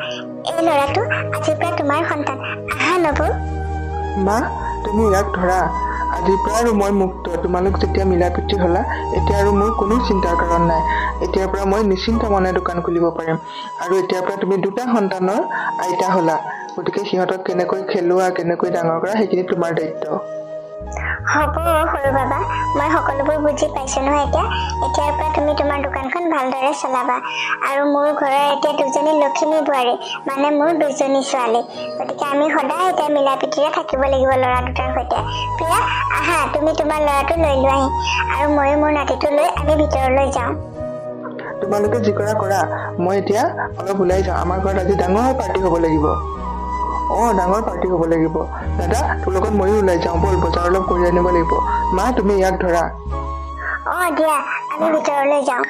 এই ল'ৰাটো আজিৰ পৰা তোমাৰ সন্তান। আহা নবৌ। মা, তুমি ইয়াক ধৰা। আজিৰ পৰা আৰু মই মুক্ত। তোমালোক যেতিয়া মিলা প্ৰীতি হ'লা, এতিয়া আৰু মোৰ কোনো চিন্তাৰ কাৰণ নাই। এতিয়াৰ পৰা মই নিশ্চিন্ত মনে দোকান খুলিব পাৰিম। আৰু এতিয়াৰ পৰা তুমি 2টা সন্তানৰ আইতা হ'লা, গতিকে সিহঁতক কেনেকৈ খেলোৱা, কেনেকৈ ডাঙৰ কৰা, সেইখিনি তোমাৰ দায়িত্ব। হ'ব সৰু বাবা, মই সকলোবোৰ বুজি পাইছো নহয়। এতিয়াৰ পৰা তুমি তোমাৰ দোকানখন ভালদৰে চলাবা। আৰু মোৰ ঘৰৰ এতিয়া 2জনী লখিমী বোৱাৰী, মানে মোৰ 2জনী ছোৱালী। গতিকে আমি সদায় এতিয়া মিলা প্ৰীতিৰে থাকিব লাগিব ল'ৰা 2টাৰ সৈতে। প্ৰিয়া, আহা, তুমি তোমাৰ ল'ৰাটো লৈ লোৱাহি, আৰু ময়ো মোৰ নাতিটো লৈ আমি ভিতৰলৈ যাওঁ। তোমালোকে যি কৰা কৰা, মই এতিয়া অলপ ওলাই যাওঁ। আমাৰ ঘৰত আজি ডাঙৰ পাৰ্টি হ'ব লাগিব। ডাঙৰ পাৰ্টি হ'ব লাগিব। দাদা, তোৰ লগত ময়ো ওলাই যাওঁ, ব'ল, বজাৰ অলপ কৰি আনিব লাগিব। মা, তুমি ইয়াক ধৰা। দিয়া, আমি ভিতৰলৈ যাওঁ।